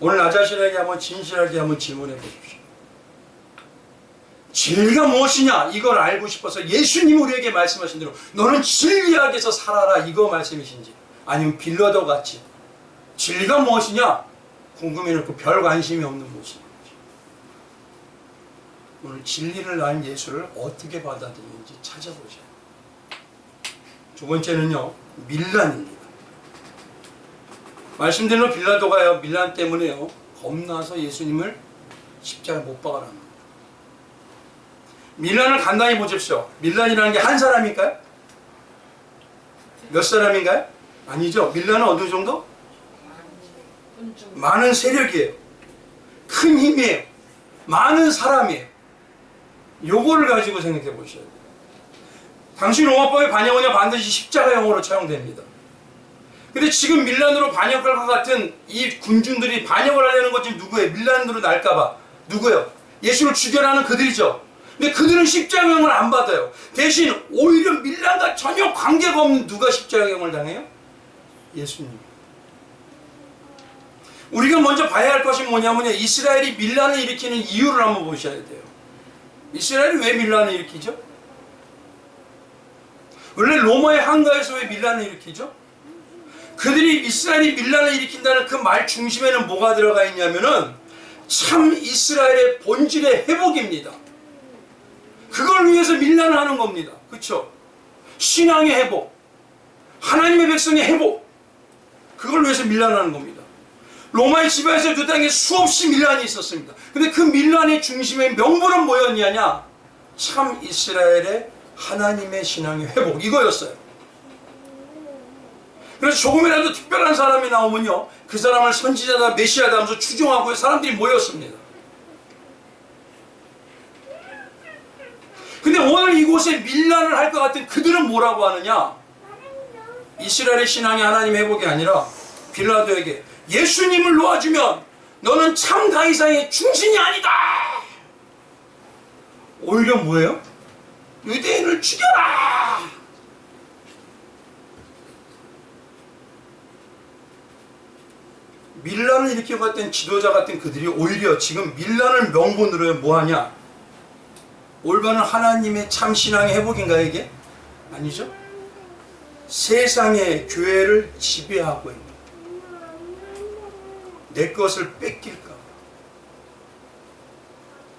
S1: 오늘 나 자신에게 한번 진실하게 한번 질문해 보십시오. 진리가 무엇이냐, 이걸 알고 싶어서 예수님이 우리에게 말씀하신 대로 너는 진리하게서 살아라, 이거 말씀이신지, 아니면 빌라도 같이 진리가 무엇이냐 궁금해놓고 별 관심이 없는 모습인지. 오늘 진리를 알 예수를 어떻게 받아들이는지 찾아보자. 두 번째는요, 밀란입니다. 말씀드린 대로 빌라도가요, 밀란 때문에요, 겁나서 예수님을 십자가에 못 박아놨습니다. 밀란을 간단히 보십시오. 밀란이라는 게 한 사람일까요? 몇 사람인가요? 아니죠. 밀란은 어느 정도? 많은 세력이에요. 큰 힘이에요. 많은 사람이에요. 요거를 가지고 생각해 보셔야 돼요. 당시 로마법의 반역은요, 반드시 십자가형으로 처형됩니다. 근데 지금 밀란으로 반역할 것 같은 이 군중들이 반역을 하려는 것 지금 누구예요? 밀란으로 날까봐. 누구예요? 예수를 죽여라는 그들이죠. 근데 그들은 십자가형을 안 받아요. 대신 오히려 밀란과 전혀 관계가 없는 누가 십자가형을 당해요? 예수님. 우리가 먼저 봐야 할 것이 뭐냐면요, 이스라엘이 밀란을 일으키는 이유를 한번 보셔야 돼요. 이스라엘이 왜 밀란을 일으키죠? 원래 로마의 한가에서 왜 밀란을 일으키죠? 그들이 이스라엘이 밀란을 일으킨다는 그 말 중심에는 뭐가 들어가 있냐면은 참 이스라엘의 본질의 회복입니다. 그걸 위해서 밀란을 하는 겁니다. 그렇죠? 신앙의 회복, 하나님의 백성의 회복, 그걸 위해서 밀란하는 겁니다. 로마의 지배에서 그 땅에 수없이 밀란이 있었습니다. 근데 그 밀란의 중심의 명분은 뭐였냐냐? 참 이스라엘의 하나님의 신앙의 회복, 이거였어요. 그래서 조금이라도 특별한 사람이 나오면요, 그 사람을 선지자다 메시아다 하면서 추종하고 사람들이 모였습니다. 근데 오늘 이곳에 밀란을 할 것 같은 그들은 뭐라고 하느냐? 이스라엘의 신앙이 하나님 회복이 아니라 빌라도에게 예수님을 놓아주면 너는 참 다윗왕의 충신이 아니다. 오히려 뭐예요? 유대인을 죽여라. 밀란을 일으키고 갔던 지도자 같은 그들이 오히려 지금 밀란을 명분으로 뭐하냐? 올바른 하나님의 참 신앙의 회복인가요, 이게? 아니죠? 세상의 교회를 지배하고 있는, 내 것을 뺏길까,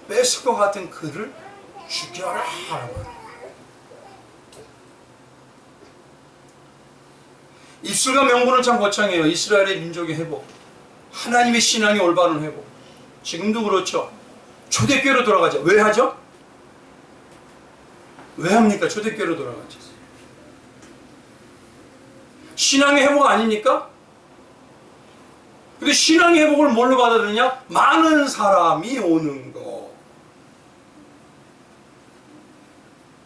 S1: 뺏을 것 같은 그를 죽여라. 입술과 명분은 참 거창해요. 이스라엘의 민족의 회복, 하나님의 신앙의 올바른 회복. 지금도 그렇죠. 초대교회로 돌아가죠. 왜 하죠? 왜 합니까? 초대교회로 돌아가죠. 신앙의 회복 아닙니까? 근데 신앙의 회복을 뭘로 받아들이냐? 많은 사람이 오는 거.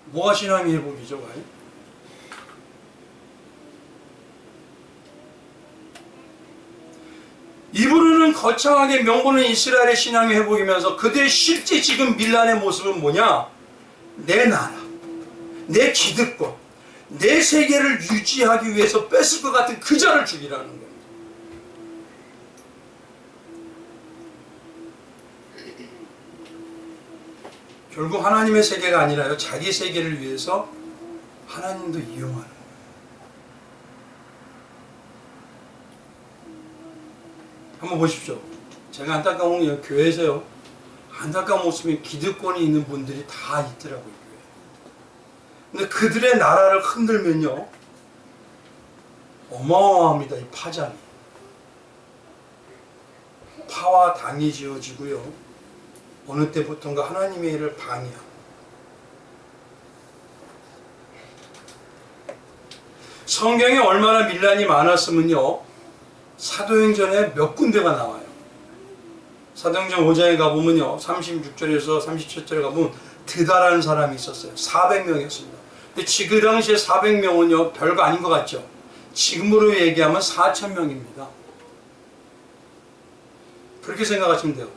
S1: 뭐가 신앙의 회복이죠? 과연? 입으로는 거창하게 명분은 이스라엘의 신앙의 회복이면서 그들의 실제 지금 밀란의 모습은 뭐냐? 내 나라, 내 기득권, 내 세계를 유지하기 위해서 뺏을 것 같은 그 자를 죽이라는 겁니다. 결국 하나님의 세계가 아니라요, 자기 세계를 위해서 하나님도 이용하는 거예요. 한번 보십시오. 제가 안타까운 게 교회에서요, 안타까운 모습이 기득권이 있는 분들이 다 있더라고요. 근데 그들의 나라를 흔들면요, 어마어마합니다. 이 파장이. 파와 당이 지어지고요, 어느 때부턴가 하나님의 일을 방해합니다. 성경에 얼마나 밀란이 많았으면요, 사도행전에 몇 군데가 나와요. 사도행전 5장에 가보면요, 36절에서 37절에 가보면 드다라는 사람이 있었어요. 400명이었습니다. 근데 그 당시에 400명은요 별거 아닌 것 같죠. 지금으로 얘기하면 4,000명입니다. 그렇게 생각하시면 돼요.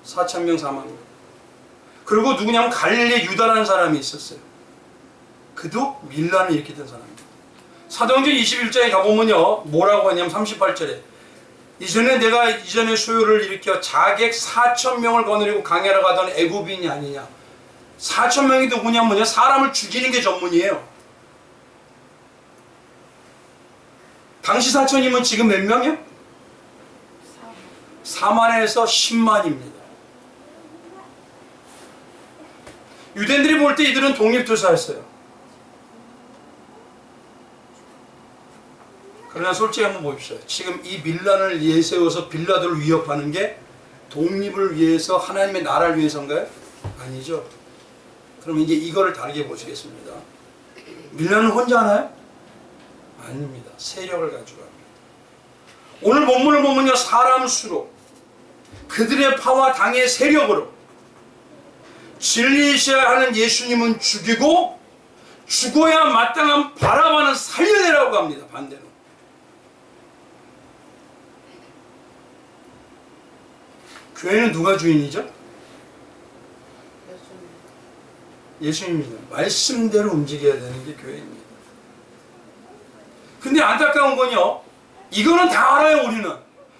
S1: 4,000명, 4만 명. 그리고 누구냐면 갈릴리 유다라는 사람이 있었어요. 그도 밀란을 일으키던 사람입니다. 사도행전 21장에 가보면요, 뭐라고 하냐면 38절에 내가 이전에 소요를 일으켜 자객 4,000명을 거느리고 강해하러 가던 애굽인이 아니냐. 4,000명이 누구냐면요, 사람을 죽이는 게 전문이에요. 당시 4,000이면 지금 몇 명이요? 4만에서 10만입니다. 유대인들이 볼 때 이들은 독립투사였어요. 그러나 솔직히 한번 보십시오. 지금 이 밀란을 내세워서 빌라도를 위협하는 게 독립을 위해서, 하나님의 나라를 위해서인가요? 아니죠. 그럼 이제 이거를 다르게 보시겠습니다. 밀란은 혼자 하나요? 아닙니다. 세력을 가지고 합니다. 오늘 본문을 보면요, 사람 수로, 그들의 파와 당의 세력으로 진리이셔야 하는 예수님은 죽이고, 죽어야 마땅한 바라바는 살려내라고 합니다. 반대로. 교회는 누가 주인이죠? 예수님입니다. 말씀대로 움직여야 되는 게 교회입니다. 근데 안타까운 건요, 이거는 다 알아요, 우리는.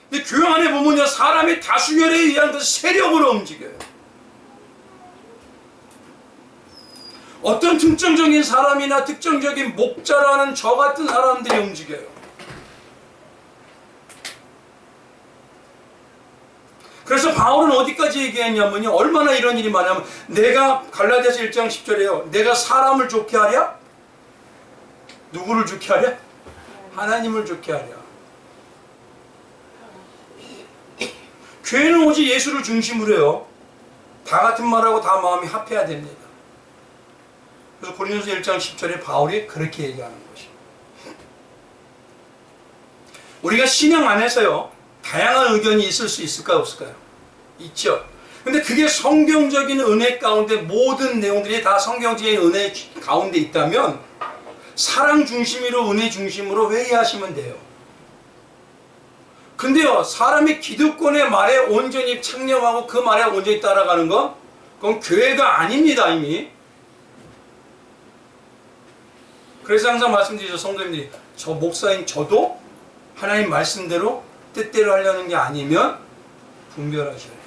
S1: 근데 교회 안에 보면요, 사람의 다수결에 의한 그 세력으로 움직여요. 어떤 특정적인 사람이나 특정적인 목자라는 저 같은 사람들이 움직여요. 그래서 바울은 어디까지 얘기했냐면요, 얼마나 이런 일이 많냐면, 내가 갈라디아서 1장 10절에요, 내가 사람을 좋게 하랴? 누구를 좋게 하랴? 하나님을 좋게 하랴. 교회는 오직 예수를 중심으로 해요. 다 같은 말하고 다 마음이 합해야 됩니다. 그래서 고린도서 1장 10절에 바울이 그렇게 얘기하는 것입니다. 우리가 신앙 안에서요, 다양한 의견이 있을 수 있을까요, 없을까요? 있죠. 근데 그게 성경적인 은혜 가운데, 모든 내용들이 다 성경적인 은혜 가운데 있다면 사랑 중심으로, 은혜 중심으로 회의하시면 돼요. 근데요, 사람이 기득권의 말에 온전히 창념하고 그 말에 온전히 따라가는 건, 그건 교회가 아닙니다, 이미. 그래서 항상 말씀드리죠, 성도님들이. 저 목사인 저도 하나님 말씀대로 뜻대로 하려는 게 아니면 분별하셔야 돼요.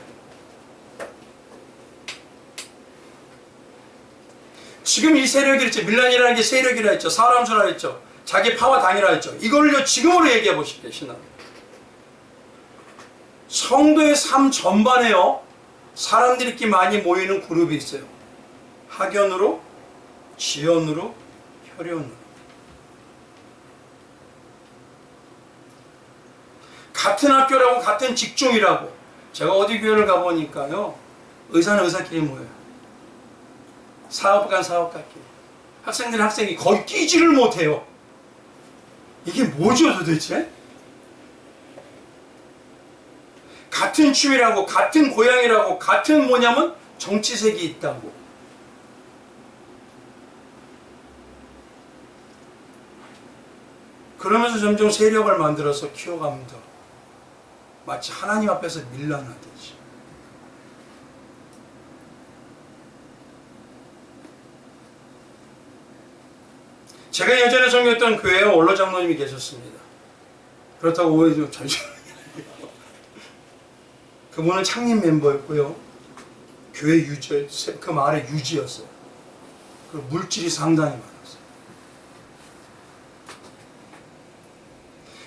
S1: 지금 이 세력이 있죠. 밀란이라는 게 세력이라 했죠. 사람 수라 했죠. 자기 파와 당이라 했죠. 이거를 지금으로 얘기해 보실게요, 신앙. 성도의 삶 전반에요, 사람들이 이렇게 많이 모이는 그룹이 있어요. 학연으로, 지연으로, 혈연으로. 같은 학교라고, 같은 직종이라고. 제가 어디 교회를 가보니까요, 의사는 의사끼리 모여요. 사업가는 사업가끼리. 학생들은 학생이 거의 끼지를 못해요. 이게 뭐죠, 도대체? 같은 취미라고, 같은 고향이라고, 같은 뭐냐면 정치색이 있다고. 그러면서 점점 세력을 만들어서 키워갑니다. 마치 하나님 앞에서 밀란하듯이. 제가 예전에 섬겼던 교회에 원로 장로님이 계셨습니다. 그렇다고 오해 좀 잠시만요. 그분은 창립 멤버였고요. 교회 유지, 그 말의 유지였어요. 그 물질이 상당히 많았어요.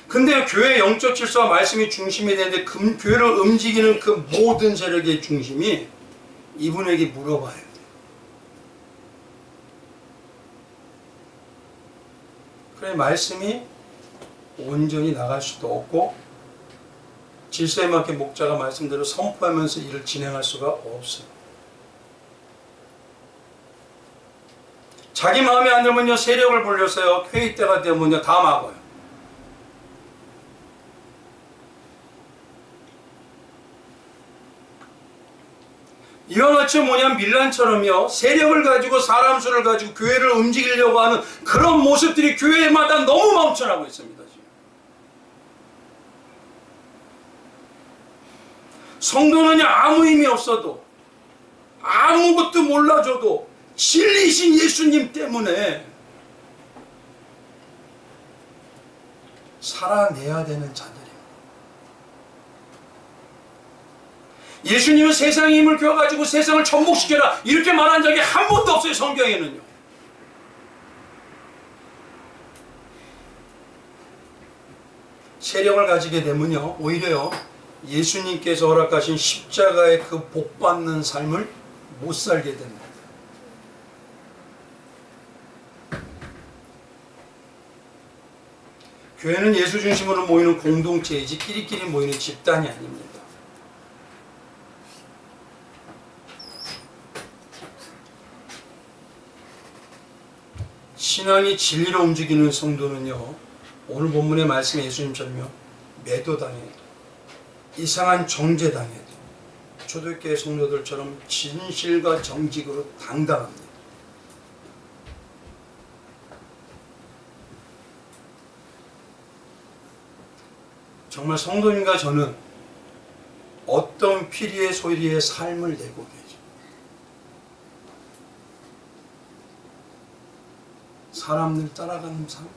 S1: 근데 교회 영적 질서와 말씀이 중심이 되는데 교회를 움직이는 그 모든 세력의 중심이 이분에게 물어봐야 돼요. 그래 말씀이 온전히 나갈 수도 없고 질서에 맞게 목자가 말씀대로 선포하면서 일을 진행할 수가 없어요. 자기 마음에 안 들면요 세력을 불려서요 회의 때가 되면요 다 막아요. 이와 같이 뭐냐면 밀란처럼요 세력을 가지고 사람 수를 가지고 교회를 움직이려고 하는 그런 모습들이 교회마다 너무 넘쳐나고 있습니다. 지금. 성도는 아무 힘이 없어도 아무것도 몰라줘도 진리신 예수님 때문에 살아내야 되는 자들이에요. 예수님은 세상의 힘을 껴가지고 세상을 천복시켜라 이렇게 말한 적이 한 번도 없어요. 성경에는요. 세력을 가지게 되면요 오히려요 예수님께서 허락하신 십자가의 그 복받는 삶을 못 살게 됩니다. 교회는 예수 중심으로 모이는 공동체이지 끼리끼리 모이는 집단이 아닙니다. 신앙이 진리로 움직이는 성도는요 오늘 본문의 말씀 예수님처럼요 매도당해도 이상한 정죄당해도 초대교회 성도들처럼 진실과 정직으로 당당합니다. 정말 성도님과 저는 어떤 피리의 소리의 삶을 내고 계죠. 사람들 따라가는 삶,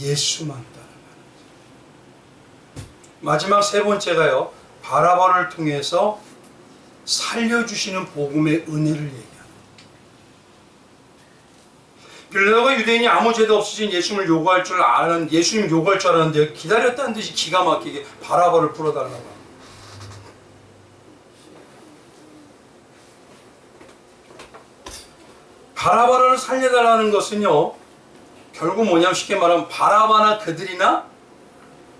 S1: 예수만 따라가는 삶. 마지막 세 번째가요, 바라바를 통해서 살려주시는 복음의 은혜를 얘기합니다. 빌라도가 유대인이 아무 죄도 없으신 예수님을 요구할 줄 알았는데 기다렸다는 듯이 기가 막히게 바라바를 풀어달라고 합니다. 바라바를 살려달라는 것은요 결국 뭐냐면 쉽게 말하면 바라바나 그들이나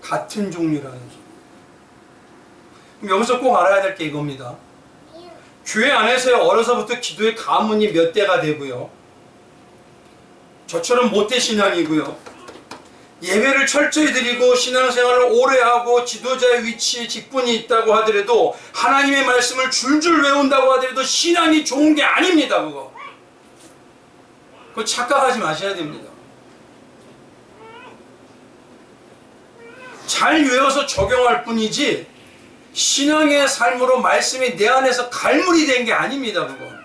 S1: 같은 종류라는 소리. 그럼 여기서 꼭 알아야 될 게 이겁니다. 교회 안에서요 어려서부터 기도의 가문이 몇 대가 되고요 저처럼 모태 신앙이고요 예배를 철저히 드리고 신앙생활을 오래 하고 지도자의 위치에 직분이 있다고 하더라도 하나님의 말씀을 줄줄 외운다고 하더라도 신앙이 좋은 게 아닙니다. 그거 착각하지 마셔야 됩니다. 잘 외워서 적용할 뿐이지 신앙의 삶으로 말씀이 내 안에서 갈물이 된 게 아닙니다. 그거.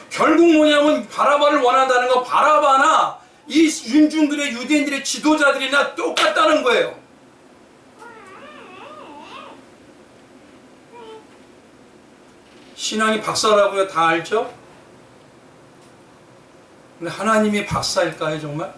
S1: 결국 뭐냐면 바라바를 원한다는 건 바라바나 이 윤중들의 유대인들의 지도자들이나 똑같다는 거예요. 신앙이 박사라고요? 다 알죠? 근데 하나님이 박사일까요 정말?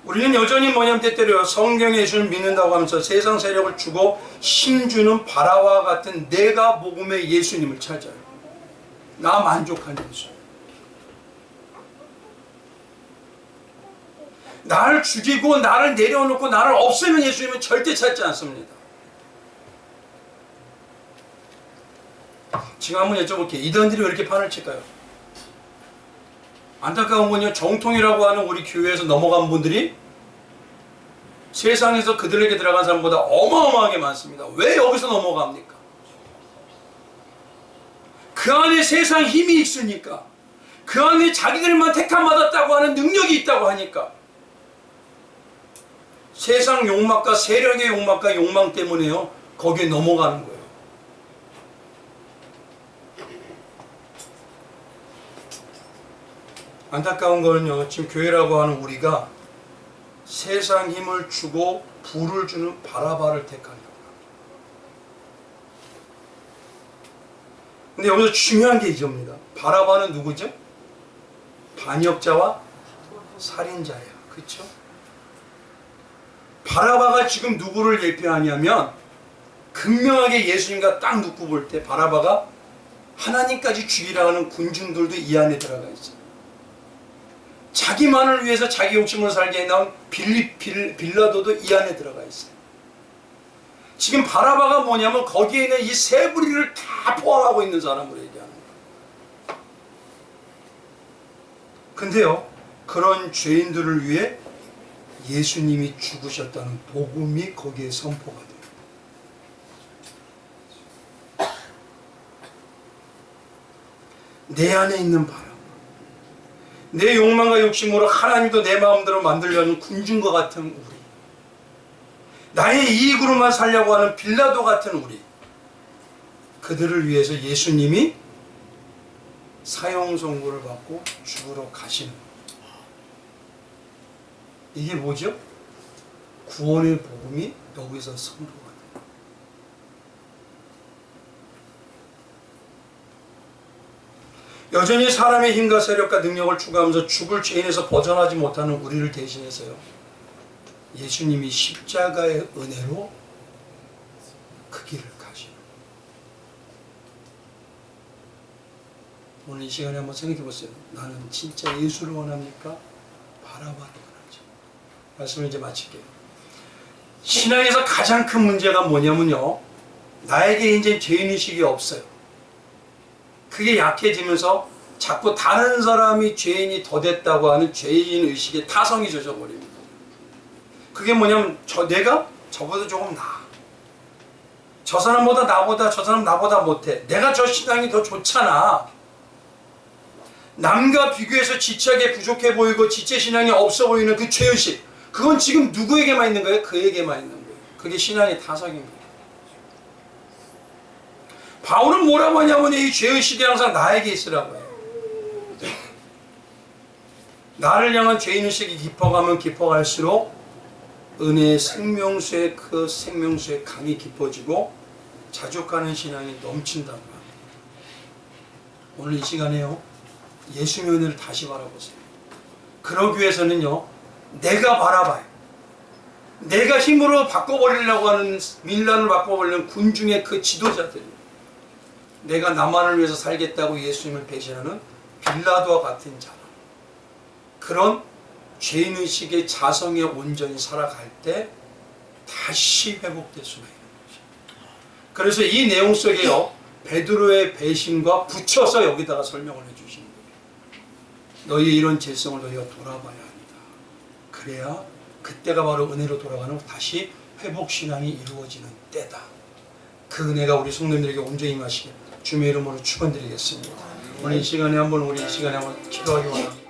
S1: 우리는 여전히 뭐냐면 때때로 성경의 예수를 믿는다고 하면서 세상 세력을 주고 힘주는 바라와 같은 내가 복음의 예수님을 찾아요. 나 만족한 예수. 나를 죽이고 나를 내려놓고 나를 없애는 예수님은 절대 찾지 않습니다. 지금 한번 여쭤볼게요. 이단들이 왜 이렇게 판을 칠까요? 안타까운 건요, 정통이라고 하는 우리 교회에서 넘어간 분들이 세상에서 그들에게 들어간 사람보다 어마어마하게 많습니다. 왜 여기서 넘어갑니까? 그 안에 세상 힘이 있으니까, 그 안에 자기들만 택함받았다고 하는 능력이 있다고 하니까, 세상 욕망과 세력의 욕망과 욕망 때문에요 거기에 넘어가는 거예요. 안타까운 거는요, 지금 교회라고 하는 우리가 세상 힘을 주고 부를 주는 바라바를 택하려고. 근데 여기서 중요한 게 이겁니다. 바라바는 누구죠? 반역자와 살인자예요. 그렇죠? 바라바가 지금 누구를 예표하냐면 극명하게 예수님과 딱 놓고 볼 때 바라바가 하나님까지 죽이라 하는 군중들도 이 안에 들어가 있어요. 자기만을 위해서 자기 욕심으로 살게 해놓은 빌라도도 이 안에 들어가 있어요. 지금 바라바가 뭐냐면 거기에 있는 이 세 부리를 다 포함하고 있는 사람으로 얘기하는 거예요. 근데요, 그런 죄인들을 위해 예수님이 죽으셨다는 복음이 거기에 선포가 돼요. 내 안에 있는 바람, 내 욕망과 욕심으로 하나님도 내 마음대로 만들려는 군중과 같은 우리, 나의 이익으로만 살려고 하는 빌라도 같은 우리, 그들을 위해서 예수님이 사형 선고를 받고 죽으러 가시는 거예요. 이게 뭐죠? 구원의 복음이 여기서 선포가 돼요. 여전히 사람의 힘과 세력과 능력을 추구하면서 죽을 죄인에서 벗어나지 못하는 우리를 대신해서요, 예수님이 십자가의 은혜로 그 길을 가시는. 오늘 이 시간에 한번 생각해 보세요. 나는 진짜 예수를 원합니까? 바라바를 원하죠. 말씀을 이제 마칠게요. 신앙에서 가장 큰 문제가 뭐냐면요, 나에게 이제 죄인의식이 없어요. 그게 약해지면서 자꾸 다른 사람이 죄인이 더 됐다고 하는 죄인의식에 타성이 젖어버립니다. 그게 뭐냐면 내가 저보다 조금 나아, 저 사람보다 저 사람 나보다 못해, 내가 저 신앙이 더 좋잖아, 남과 비교해서 지체하게 부족해 보이고 지체 신앙이 없어 보이는 그 죄의식, 그건 지금 누구에게만 있는 거예요? 그에게만 있는 거예요. 그게 신앙의 타성입니다. 바울은 뭐라고 하냐면 이 죄의식이 항상 나에게 있으라고 해요. 나를 향한 죄인의식이 깊어가면 깊어갈수록 은혜의 생명수의 그 생명수의 강이 깊어지고 자족하는 신앙이 넘친다고 합니다. 오늘 이 시간에요, 예수님의 은혜를 다시 바라보세요. 그러기 위해서는요, 내가 바라봐요. 내가 힘으로 바꿔버리려고 하는, 밀란을 바꿔버리는 군중의 그 지도자들이, 내가 나만을 위해서 살겠다고 예수님을 배신하는 빌라도와 같은 자라, 그런 죄인의식의 자성에 온전히 살아갈 때 다시 회복될 수가 있는 거죠. 그래서 이 내용 속에요, 베드로의 배신과 붙여서 여기다가 설명을 해주시는 거예요. 너희의 이런 죄성을 너희가 돌아봐야 합니다. 그래야 그때가 바로 은혜로 돌아가는 다시 회복신앙이 이루어지는 때다. 그 은혜가 우리 성도님들에게 온전히 임하시길 주님의 이름으로 축원드리겠습니다. 오늘 이 시간에 한번 기도하기 원합니다.